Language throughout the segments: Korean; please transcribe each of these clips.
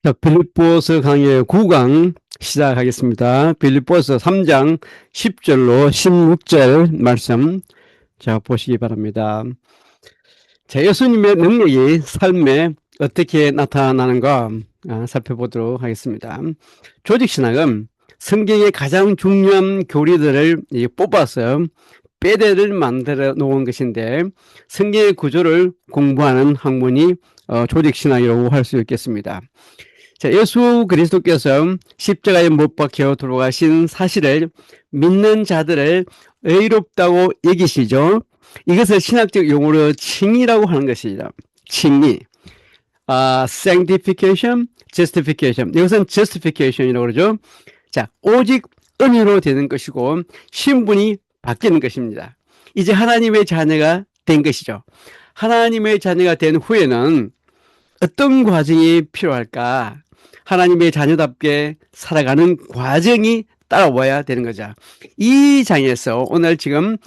자, 빌립보서 강의 9강 시작하겠습니다. 빌립보서 3장 10절로 16절 말씀 자 보시기 바랍니다. 자, 예수님의 능력이 삶에 어떻게 나타나는가 살펴보도록 하겠습니다. 조직신학은 성경의 가장 중요한 교리들을 뽑아서 빼대를 만들어 놓은 것인데 성경의 구조를 공부하는 학문이 조직신학이라고 할 수 있겠습니다. 자, 예수 그리스도께서 십자가에 못 박혀 돌아가신 사실을 믿는 자들을 의롭다고 여기시죠. 이것을 신학적 용어로 칭의라고 하는 것이죠. 칭의. sanctification, justification. 이것은 justification이라고 그러죠. 자, 오직 은혜로 되는 것이고 신분이 바뀌는 것입니다. 이제 하나님의 자녀가 된 것이죠. 하나님의 자녀가 된 후에는 어떤 과정이 필요할까? 하나님의 자녀답게 살아가는 과정이 따라와야 되는 거죠. 이 장에서 오늘 지금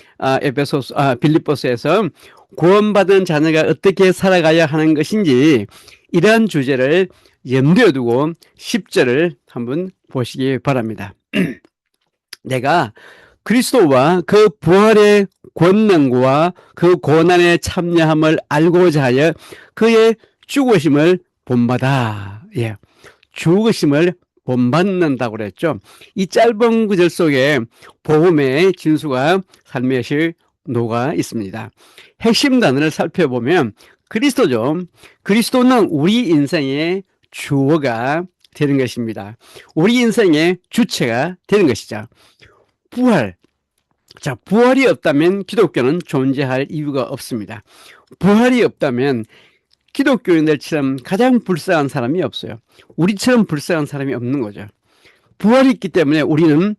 빌립보서에서 구원받은 자녀가 어떻게 살아가야 하는 것인지 이러한 주제를 염두에 두고 10절을 한번 보시기 바랍니다. 내가 그리스도와 그 부활의 권능과 그 고난에 참여함을 알고자 하여 그의 죽으심을 본받아. 예. 죽으심을 본받는다고 그랬죠. 이 짧은 구절 속에 복음의 진수가 살며시 녹아 있습니다. 핵심 단어를 살펴보면 그리스도죠. 그리스도는 우리 인생의 주어가 되는 것입니다. 우리 인생의 주체가 되는 것이죠. 부활. 자, 부활이 없다면 기독교는 존재할 이유가 없습니다. 부활이 없다면 기독교인들처럼 가장 불쌍한 사람이 없어요. 우리처럼 불쌍한 사람이 없는 거죠. 부활이 있기 때문에 우리는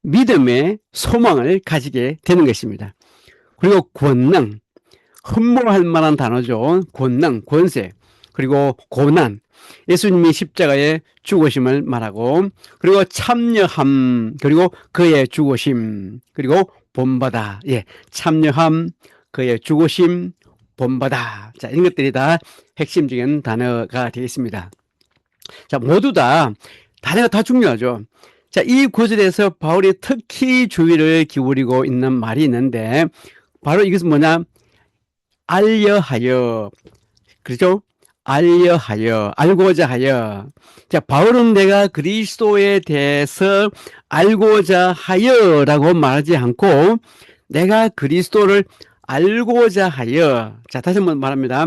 믿음의 소망을 가지게 되는 것입니다. 그리고 권능, 흠모할 만한 단어죠. 권능, 권세, 그리고 고난, 예수님이 십자가에 죽으심을 말하고, 그리고 참여함, 그리고 그의 죽으심, 그리고 본받아. 예, 참여함, 그의 죽으심, 본받아. 자, 이런 것들이 다 핵심적인 단어가 되겠습니다. 자, 모두 다 단어가 다 중요하죠. 자, 이 구절에서 바울이 특히 주의를 기울이고 있는 말이 있는데 바로 이것은 뭐냐? 알려하여. 그렇죠? 알려하여, 알고자 하여. 자, 바울은 내가 그리스도에 대해서 알고자 하여라고 말하지 않고 내가 그리스도를 알고자 하여. 자, 다시 한번 말합니다.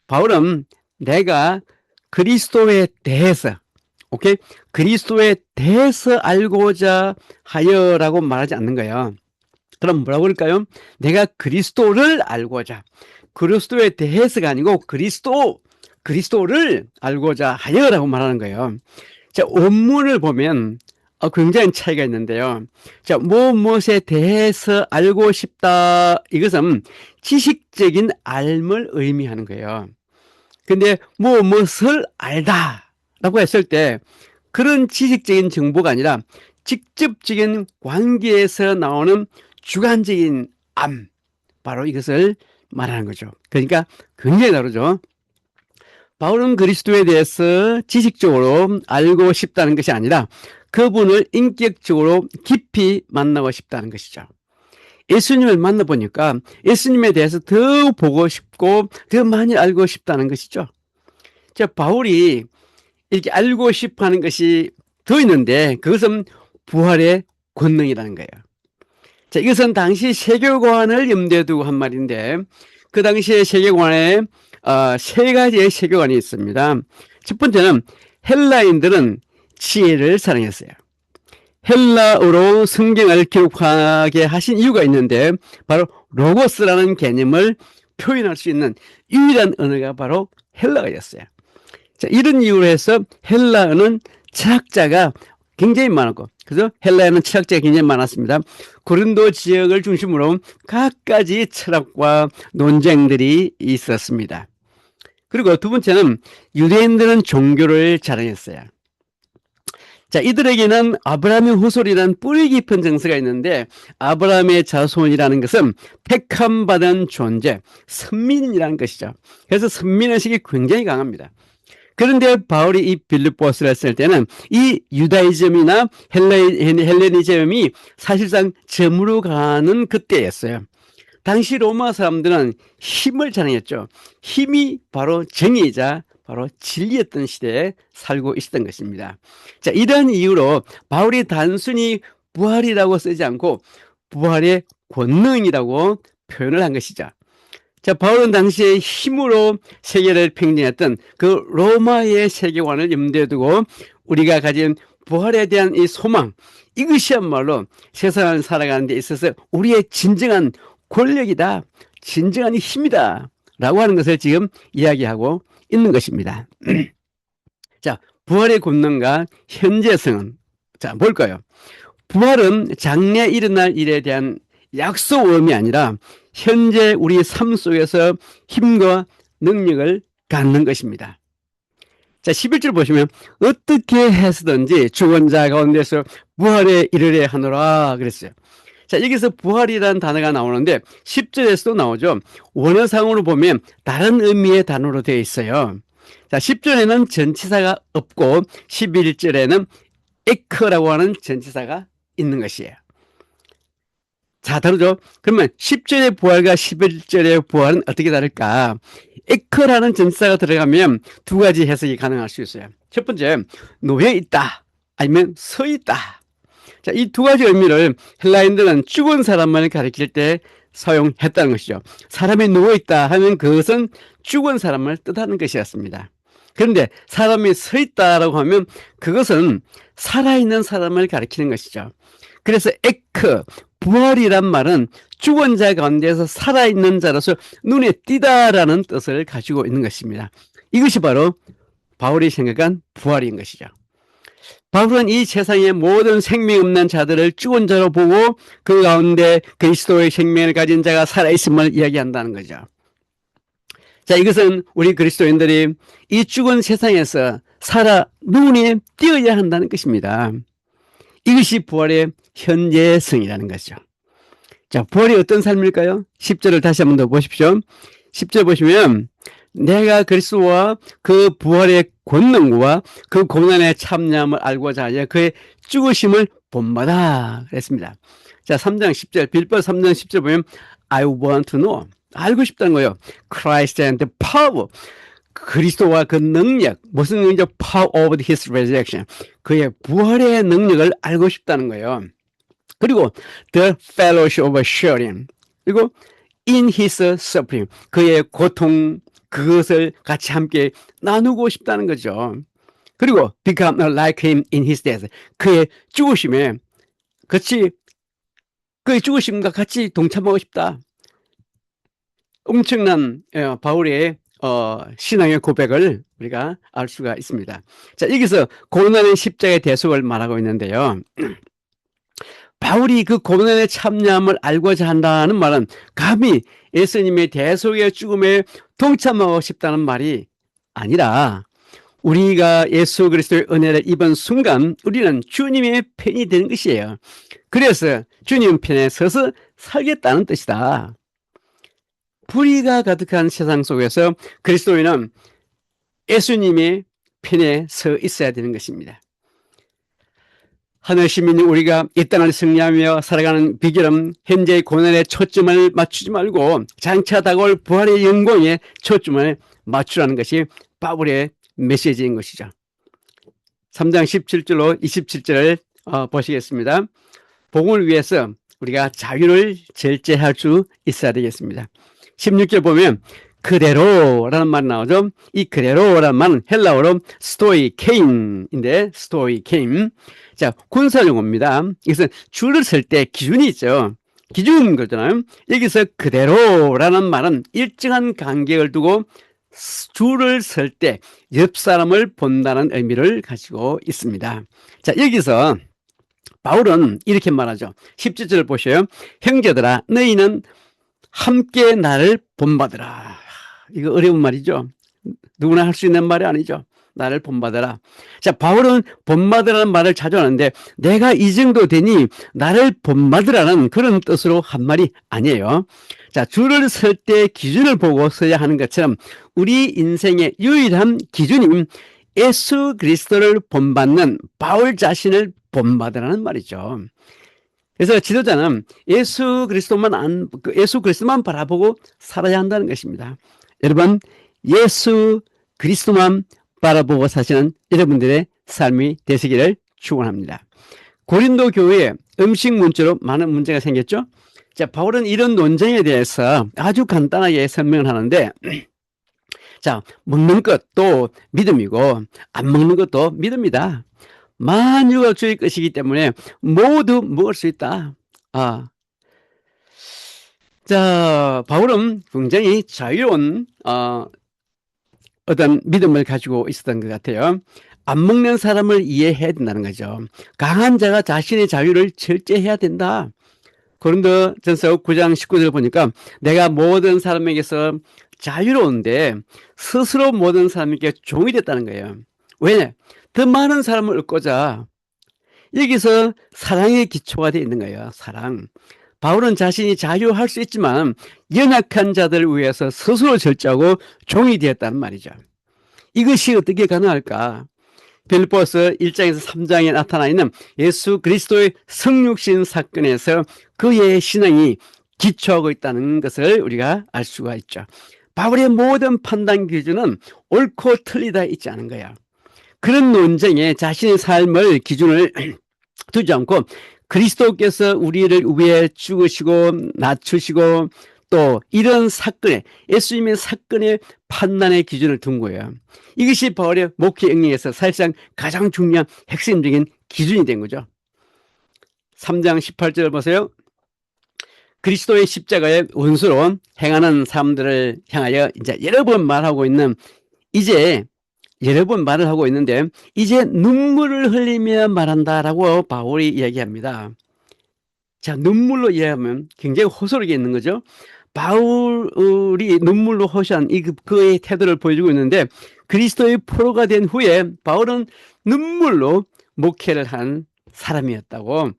바울은 내가 그리스도에 대해서, 오케이? 그리스도에 대해서 알고자 하여라고 말하지 않는 거예요. 그럼 뭐라고 그럴까요? 내가 그리스도를 알고자. 그리스도에 대해서가 아니고 그리스도를 알고자 하여라고 말하는 거예요. 자, 원문을 보면 굉장히 차이가 있는데요. 자, 무엇에 대해서 알고 싶다. 이것은 지식적인 알을 의미하는 거예요. 근데 무엇을 알다 라고 했을 때 그런 지식적인 정보가 아니라 직접적인 관계에서 나오는 주관적인 암, 바로 이것을 말하는 거죠. 그러니까 굉장히 다르죠. 바울은 그리스도에 대해서 지식적으로 알고 싶다는 것이 아니라 그분을 인격적으로 깊이 만나고 싶다는 것이죠. 예수님을 만나보니까 예수님에 대해서 더 보고 싶고 더 많이 알고 싶다는 것이죠. 자, 바울이 이렇게 알고 싶어 하는 것이 더 있는데 그것은 부활의 권능이라는 거예요. 자, 이것은 당시 세계관을 염두에 두고 한 말인데 그 당시의 세계관에 세 가지의 세계관이 있습니다. 첫 번째는 헬라인들은 지혜를 사랑했어요. 헬라어로 성경을 기록하게 하신 이유가 있는데 바로 로고스라는 개념을 표현할 수 있는 유일한 언어가 바로 헬라어였어요. 자, 이런 이유로 해서 헬라어는 철학자가 굉장히 많았고, 그래서 헬라에는 철학자가 굉장히 많았습니다. 고린도 지역을 중심으로 갖가지 철학과 논쟁들이 있었습니다. 그리고 두 번째는 유대인들은 종교를 자랑했어요. 자, 이들에게는 아브라함의 후손이라는 뿌리 깊은 정서가 있는데 아브라함의 자손이라는 것은 택함 받은 존재, 선민이라는 것이죠. 그래서 선민의식이 굉장히 강합니다. 그런데 바울이 이 빌립보스를 했을 때는 이 유다이즘이나 헬레니즘이 사실상 저물어 가는 그때였어요. 당시 로마 사람들은 힘을 자랑했죠. 힘이 바로 정의이자 바로 진리였던 시대에 살고 있었던 것입니다. 자, 이런 이유로 바울이 단순히 부활이라고 쓰지 않고 부활의 권능이라고 표현을 한 것이죠. 자, 바울은 당시에 힘으로 세계를 평정했던 그 로마의 세계관을 염두에 두고 우리가 가진 부활에 대한 이 소망, 이것이야말로 세상을 살아가는 데 있어서 우리의 진정한 권력이다, 진정한 힘이다 라고 하는 것을 지금 이야기하고 있는 것입니다. 자, 부활의 권능과 현재성은 자, 뭘까요? 부활은 장래 일어날 일에 대한 약속음이 아니라 현재 우리 삶 속에서 힘과 능력을 갖는 것입니다. 자, 11절 보시면 어떻게 해서든지 죽은 자 가운데서 부활에 이르려 하노라 그랬어요. 자, 여기서 부활이라는 단어가 나오는데 10절에서도 나오죠. 원어상으로 보면 다른 의미의 단어로 되어 있어요. 자, 10절에는 전치사가 없고 11절에는 에크라고 하는 전치사가 있는 것이에요. 자, 다르죠? 그러면 10절의 부활과 11절의 부활은 어떻게 다를까? 에크라는 전치사가 들어가면 두 가지 해석이 가능할 수 있어요. 첫 번째, 놓여 있다. 아니면 서 있다. 자, 이 두 가지 의미를 헬라인들은 죽은 사람을 가리킬 때 사용했다는 것이죠. 사람이 누워있다 하면 그것은 죽은 사람을 뜻하는 것이었습니다. 그런데 사람이 서 있다라고 하면 그것은 살아있는 사람을 가리키는 것이죠. 그래서 에크, 부활이란 말은 죽은 자 가운데서 살아있는 자로서 눈에 띄다라는 뜻을 가지고 있는 것입니다. 이것이 바로 바울이 생각한 부활인 것이죠. 바울은 이 세상의 모든 생명 없는 자들을 죽은 자로 보고 그 가운데 그리스도의 생명을 가진 자가 살아있음을 이야기한다는 거죠. 자, 이것은 우리 그리스도인들이 이 죽은 세상에서 살아 눈에 띄어야 한다는 것입니다. 이것이 부활의 현재성이라는 것이죠. 자, 부활이 어떤 삶일까요? 10절을 다시 한번 더 보십시오. 10절 보시면 내가 그리스도와 그 부활의 권능과 그 고난의 참념을 알고자 하여 그의 죽으심을 본받아 그랬습니다. 자, 3장 10절 빌립보 3장 10절 보면 I want to know 알고 싶다는 거예요. Christ and the power 그리스도와 그 능력 무슨 능력? Power of his resurrection 그의 부활의 능력을 알고 싶다는 거예요. 그리고 the fellowship of sharing 그리고 in his suffering 그의 고통 그것을 같이 함께 나누고 싶다는 거죠. 그리고 become like him in his death 그의 죽으심에 같이 그의 죽으심과 같이 동참하고 싶다. 엄청난 바울의 신앙의 고백을 우리가 알 수가 있습니다. 자, 여기서 고난의 십자가의 대속을 말하고 있는데요. 바울이 그 고난의 참념을 알고자 한다는 말은 감히 예수님의 대속의 죽음에 동참하고 싶다는 말이 아니라 우리가 예수 그리스도의 은혜를 입은 순간 우리는 주님의 편이 되는 것이에요. 그래서 주님 편에 서서 살겠다는 뜻이다. 불의가 가득한 세상 속에서 그리스도인은 예수님의 편에 서 있어야 되는 것입니다. 하늘 시민인 우리가 이 땅을 승리하며 살아가는 비결은 현재의 고난에 초점을 맞추지 말고 장차 다가올 부활의 영광에 초점을 맞추라는 것이 바울의 메시지인 것이죠. 3장 17절로 27절을 보시겠습니다. 복음을 위해서 우리가 자유를 절제할 수 있어야 되겠습니다. 16절 보면 그대로라는 말이 나오죠. 이 그대로라는 말은 헬라어로 스토이케인인데 스토이케인 자, 군사용어입니다. 이것은 줄을 설 때 기준이 있죠. 기준 거잖아요. 여기서 그대로라는 말은 일정한 간격을 두고 줄을 설 때 옆 사람을 본다는 의미를 가지고 있습니다. 자, 여기서 바울은 이렇게 말하죠. 17절을 보셔요. 형제들아 너희는 함께 나를 본받으라. 이거 어려운 말이죠. 누구나 할 수 있는 말이 아니죠. 나를 본받아라. 자, 바울은 본받으라는 말을 자주 하는데 내가 이 정도 되니 나를 본받으라는 그런 뜻으로 한 말이 아니에요. 자, 줄을 설 때 기준을 보고 서야 하는 것처럼 우리 인생의 유일한 기준인 예수 그리스도를 본받는 바울 자신을 본받으라는 말이죠. 그래서 지도자는 예수 그리스도만 바라보고 살아야 한다는 것입니다. 여러분, 예수 그리스도만 바라보고 사시는 여러분들의 삶이 되시기를 축원합니다. 고린도 교회에 음식 문제로 많은 문제가 생겼죠. 자, 바울은 이런 논쟁에 대해서 아주 간단하게 설명을 하는데, 자, 먹는 것도 믿음이고 안 먹는 것도 믿음이다. 만유가 주의 것이기 때문에 모두 먹을 수 있다. 자, 바울은 굉장히 자유로운 어떤 믿음을 가지고 있었던 것 같아요. 안 먹는 사람을 이해해야 된다는 거죠. 강한 자가 자신의 자유를 절제해야 된다. 고린도전서 9장 19절 보니까 내가 모든 사람에게서 자유로운데 스스로 모든 사람에게 종이 됐다는 거예요. 왜? 더 많은 사람을 얻고자. 여기서 사랑의 기초가 되어 있는 거예요. 사랑. 바울은 자신이 자유할 수 있지만 연약한 자들을 위해서 스스로 절제하고 종이 되었다는 말이죠. 이것이 어떻게 가능할까? 빌립보서 1장에서 3장에 나타나 있는 예수 그리스도의 성육신 사건에서 그의 신앙이 기초하고 있다는 것을 우리가 알 수가 있죠. 바울의 모든 판단 기준은 옳고 틀리다 있지 않은 거야. 그런 논쟁에 자신의 삶을 기준을 두지 않고 그리스도께서 우리를 위해 죽으시고 낮추시고 또 이런 사건에 예수님의 사건의 판단의 기준을 둔 거예요. 이것이 바울의 목회 영역에서 사실상 가장 중요한 핵심적인 기준이 된 거죠. 3장 18절 보세요. 그리스도의 십자가의 원수로 행하는 사람들을 향하여 이제 여러 번 말하고 있는 여러 번 말을 하고 있는데 이제 눈물을 흘리며 말한다라고 바울이 이야기합니다. 자, 눈물로 이야기하면 굉장히 호소력이 있는 거죠. 바울이 눈물로 호소한 그의 태도를 보여주고 있는데 그리스도의 포로가 된 후에 바울은 눈물로 목회를 한 사람이었다고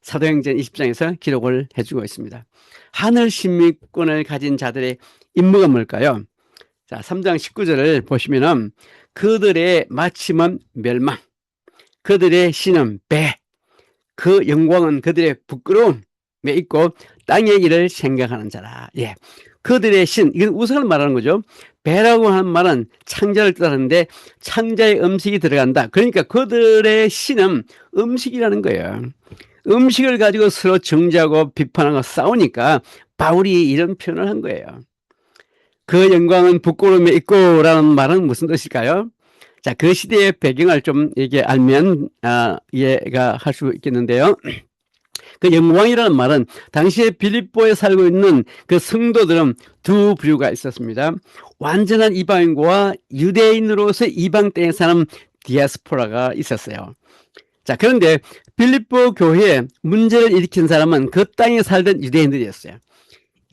사도행전 20장에서 기록을 해주고 있습니다. 하늘 신민권을 가진 자들의 임무가 뭘까요? 자, 3장 19절을 보시면은 그들의 마침은 멸망, 그들의 신은 배, 그 영광은 그들의 부끄러움에 있고 땅의 일을 생각하는 자라. 예, 그들의 신, 이건 우상을 말하는 거죠. 배라고 하는 말은 창자를 뜻하는데 창자에 음식이 들어간다. 그러니까 그들의 신은 음식이라는 거예요. 음식을 가지고 서로 정죄하고 비판하고 싸우니까 바울이 이런 표현을 한 거예요. 그 영광은 부끄러움에 있고라는 말은 무슨 뜻일까요? 자, 그 시대의 배경을 좀 이게 알면 이해가 할 수 있겠는데요. 그 영광이라는 말은 당시에 빌립보에 살고 있는 그 성도들은 두 부류가 있었습니다. 완전한 이방인과 유대인으로서 이방 땅에 사는 디아스포라가 있었어요. 자, 그런데 빌립보 교회에 문제를 일으킨 사람은 그 땅에 살던 유대인들이었어요.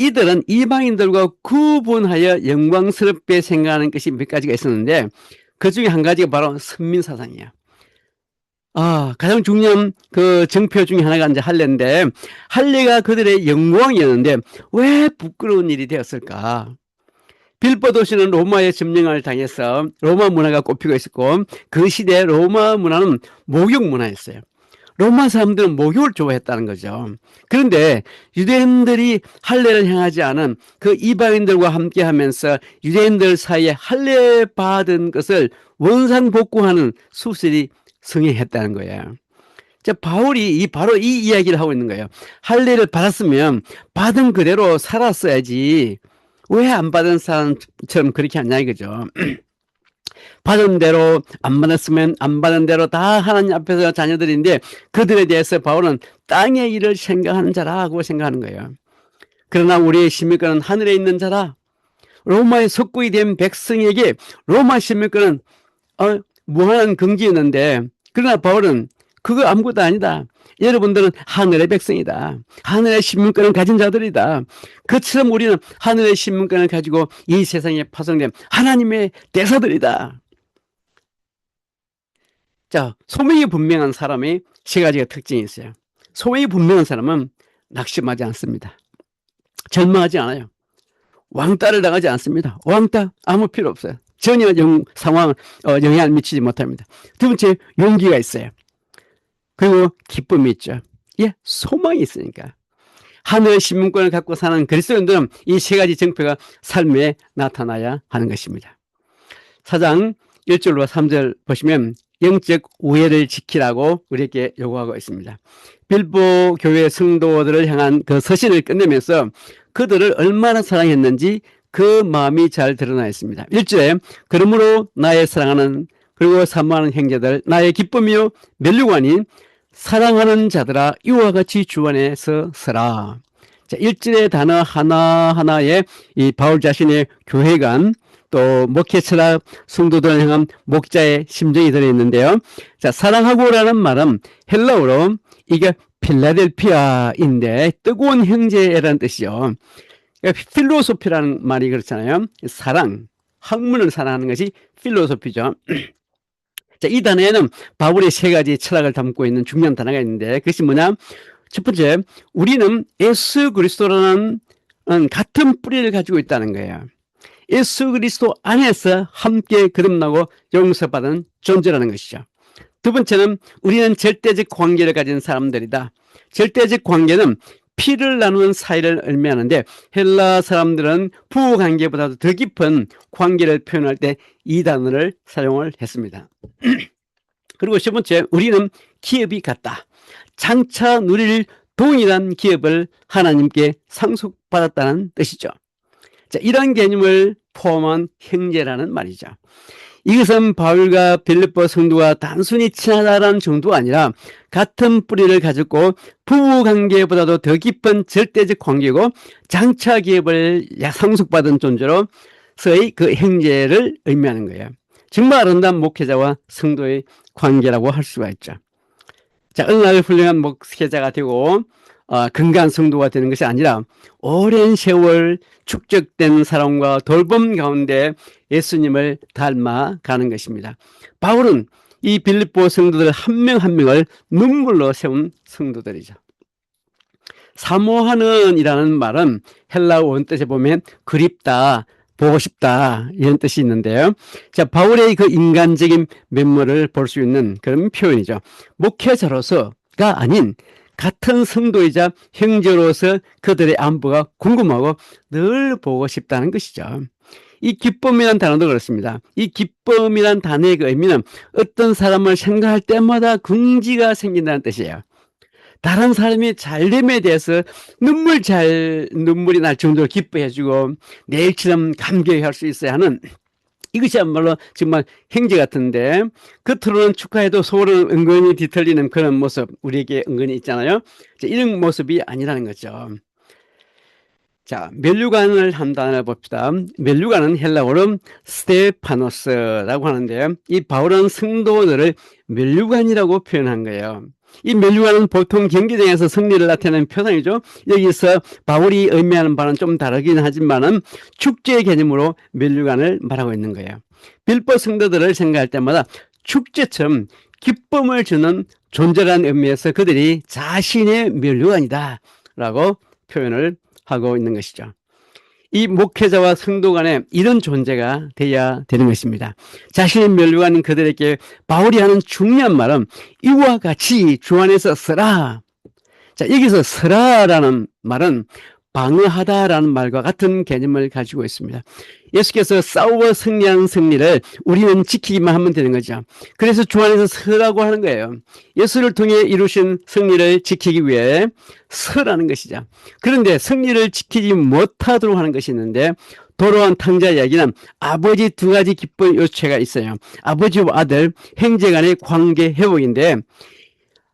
이들은 이방인들과 구분하여 영광스럽게 생각하는 것이 몇 가지가 있었는데 그 중에 한 가지가 바로 선민사상이에요. 가장 중요한 그 정표 중에 하나가 이제 할례인데 할례가 그들의 영광이었는데 왜 부끄러운 일이 되었을까? 빌립보 도시는 로마의 점령을 당해서 로마 문화가 꼽히고 있었고 그 시대 로마 문화는 목욕 문화였어요. 로마 사람들은 목욕을 좋아했다는 거죠. 그런데 유대인들이 할례를 행하지 않은 그 이방인들과 함께 하면서 유대인들 사이에 할례 받은 것을 원상복구하는 수술이 성행했다는 거예요. 자, 바울이 바로 이 이야기를 하고 있는 거예요. 할례를 받았으면 받은 그대로 살았어야지 왜 안 받은 사람처럼 그렇게 하냐 이거죠. 받은 대로 안 받았으면 안 받은 대로 다 하나님 앞에서 자녀들인데 그들에 대해서 바울은 땅의 일을 생각하는 자라고 생각하는 거예요. 그러나 우리의 시민권은 하늘에 있는 자라. 로마의 속국이 된 백성에게 로마 시민권은 무한한 긍지였는데 그러나 바울은 그거 아무것도 아니다. 여러분들은 하늘의 백성이다. 하늘의 신문권을 가진 자들이다. 그처럼 우리는 하늘의 신문권을 가지고 이 세상에 파송된 하나님의 대사들이다. 자, 소명이 분명한 사람이 세 가지가 특징이 있어요. 소명이 분명한 사람은 낙심하지 않습니다. 절망하지 않아요. 왕따를 당하지 않습니다. 왕따 아무 필요 없어요. 전혀 상황 영향을 미치지 못합니다. 두 번째, 용기가 있어요. 그리고 기쁨이 있죠. 예, 소망이 있으니까. 하늘의 신문권을 갖고 사는 그리스도인들은 이 세 가지 정표가 삶에 나타나야 하는 것입니다. 4장 1절로 3절 보시면 영적 우애를 지키라고 우리에게 요구하고 있습니다. 빌보 교회 성도들을 향한 그 서신을 끝내면서 그들을 얼마나 사랑했는지 그 마음이 잘 드러나 있습니다. 1절에 그러므로 나의 사랑하는 그리고 사모하는 형제들 나의 기쁨이요 면류관인 사랑하는 자들아 이와 같이 주 안에서 서라. 자, 1절의 단어 하나하나에 이 바울 자신의 교회관 또 목회 철학 성도들을 향한 목자의 심정이 들어있는데요. 자, 사랑하고라는 말은 헬라어로 이게 필라델피아인데 뜨거운 형제라는 뜻이죠. 그러니까 필로소피라는 말이 그렇잖아요. 사랑, 학문을 사랑하는 것이 필로소피죠. 자, 이 단어에는 바울의 세 가지 철학을 담고 있는 중요한 단어가 있는데 그것이 뭐냐? 첫 번째, 우리는 예수 그리스도라는 같은 뿌리를 가지고 있다는 거예요. 예수 그리스도 안에서 함께 거듭나고 용서받은 존재라는 것이죠. 두 번째는 우리는 절대적 관계를 가진 사람들이다. 절대적 관계는 피를 나누는 사이를 의미하는데 헬라 사람들은 부부관계보다도 더 깊은 관계를 표현할 때 이 단어를 사용을 했습니다. 그리고 세 번째, 우리는 기업이 같다. 장차 누릴 동일한 기업을 하나님께 상속받았다는 뜻이죠. 자, 이런 개념을 포함한 형제라는 말이죠. 이것은 바울과 빌립보 성도가 단순히 친하다는 정도가 아니라 같은 뿌리를 가졌고 부부관계보다도 더 깊은 절대적 관계고 장차 기업을 상속받은 존재로서의 그 형제를 의미하는 거예요. 정말 아름다운 목회자와 성도의 관계라고 할 수가 있죠. 자, 어느 날 훌륭한 목회자가 되고 건강한 성도가 되는 것이 아니라 오랜 세월 축적된 사랑과 돌봄 가운데 예수님을 닮아가는 것입니다. 바울은 이 빌립보 성도들 한 명 한 명을 눈물로 세운 성도들이죠. 사모하는 이라는 말은 헬라 원뜻에 보면 그립다, 보고 싶다 이런 뜻이 있는데요. 자, 바울의 그 인간적인 면모를 볼 수 있는 그런 표현이죠. 목회자로서가 아닌 같은 성도이자 형제로서 그들의 안부가 궁금하고 늘 보고 싶다는 것이죠. 이 기쁨이라는 단어도 그렇습니다. 이 기쁨이라는 단어의 그 의미는 어떤 사람을 생각할 때마다 긍지가 생긴다는 뜻이에요. 다른 사람이 잘됨에 대해서 눈물이 날 정도로 기뻐해주고 내일처럼 감격할 수 있어야 하는 이것이야말로 정말 형제 같은데 겉으로는 축하해도 속으로는 은근히 뒤틀리는 그런 모습 우리에게 은근히 있잖아요. 이런 모습이 아니라는 거죠. 자, 면류관을 한 단어를 봅시다. 면류관은 헬라어로 스테파노스라고 하는데요. 이 바울은 성도들을 면류관이라고 표현한 거예요. 이 면류관은 보통 경기장에서 승리를 나타내는 표상이죠. 여기서 바울이 의미하는 바는 좀 다르긴 하지만은 축제 개념으로 면류관을 말하고 있는 거예요. 빌보 성도들을 생각할 때마다 축제처럼 기쁨을 주는 존재라는 의미에서 그들이 자신의 면류관이다 라고 표현을 하고 있는 것이죠. 이 목회자와 성도 간에 이런 존재가 돼야 되는 것입니다. 자신의 면류관인 그들에게 바울이 하는 중요한 말은 이와 같이 주 안에서 서라. 자, 여기서 서라라는 말은 방어하다라는 말과 같은 개념을 가지고 있습니다. 예수께서 싸워 승리한 승리를 우리는 지키기만 하면 되는 거죠. 그래서 주 안에서 서라고 하는 거예요. 예수를 통해 이루신 승리를 지키기 위해 서라는 것이죠. 그런데 승리를 지키지 못하도록 하는 것이 있는데 돌아온 탕자 이야기는 아버지 두 가지 기쁜 요체가 있어요. 아버지와 아들, 형제 간의 관계 회복인데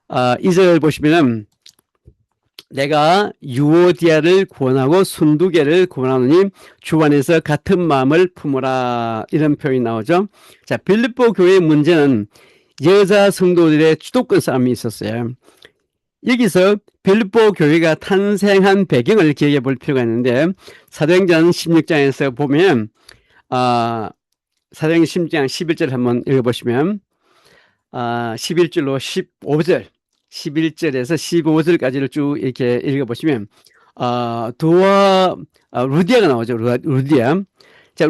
2절 보시면은 내가 유오디아를 구원하고 순두개를 구원하노니 주 안에서 같은 마음을 품으라 이런 표현이 나오죠. 자, 빌립보 교회의 문제는 여자 성도들의 주도권 싸움이 있었어요. 여기서 빌립보 교회가 탄생한 배경을 기억해 볼 필요가 있는데 사도행전 16장에서 보면 사도행전 16장 11절 한번 읽어보시면 11절로 15절 11절에서 15절까지를 쭉 이렇게 읽어보시면 루디아가 나오죠. 루디아. 자,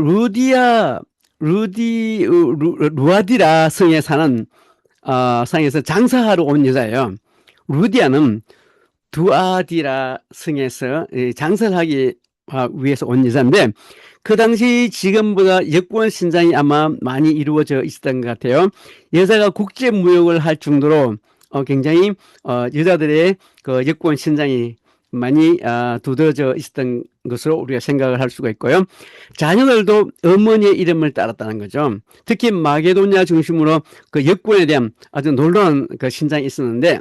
루아디라 성에 사는 상에서 장사하러 온 여자예요. 루디아는 두아디라 성에서 장사를 하기 위해서 온 여자인데 그 당시 지금보다 여권 신장이 아마 많이 이루어져 있었던 것 같아요. 여자가 국제 무역을 할 정도로 굉장히 여자들의 그 여권 신장이 많이 두드러져 있었던 것으로 우리가 생각을 할 수가 있고요. 자녀들도 어머니의 이름을 따랐다는 거죠. 특히 마게도냐 중심으로 그 여권에 대한 아주 놀라운 그 신장이 있었는데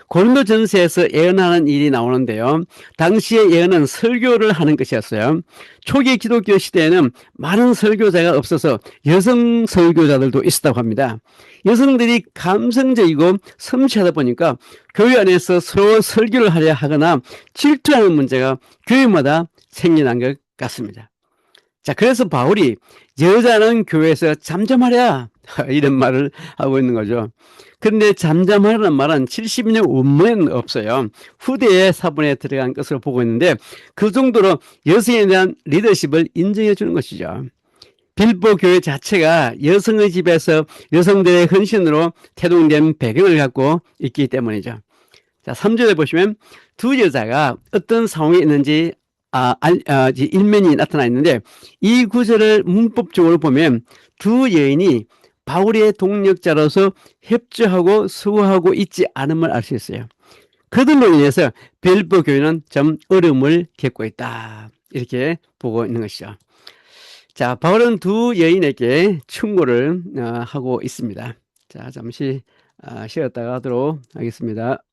고린도 전서에서 예언하는 일이 나오는데요. 당시의 예언은 설교를 하는 것이었어요. 초기 기독교 시대에는 많은 설교자가 없어서 여성 설교자들도 있었다고 합니다. 여성들이 감성적이고 섬세하다 보니까 교회 안에서 서로 설교를 하려 하거나 질투하는 문제가 교회마다 생겨난 것 같습니다. 자, 그래서 바울이 여자는 교회에서 잠잠하랴 이런 말을 하고 있는 거죠. 그런데 잠잠하라는 말은 70년 원문에는 없어요. 후대의 사본에 들어간 것으로 보고 있는데 그 정도로 여성에 대한 리더십을 인정해 주는 것이죠. 빌보 교회 자체가 여성의 집에서 여성들의 헌신으로 태동된 배경을 갖고 있기 때문이죠. 자, 3절에 보시면 두 여자가 어떤 상황에 있는지 일면이 나타나 있는데 이 구절을 문법적으로 보면 두 여인이 바울의 동력자로서 협조하고 수고하고 있지 않음을 알 수 있어요. 그들로 인해서 빌립보 교회는 좀 어려움을 겪고 있다. 이렇게 보고 있는 것이죠. 자, 바울은 두 여인에게 충고를 하고 있습니다. 자, 잠시 쉬었다가 하도록 하겠습니다.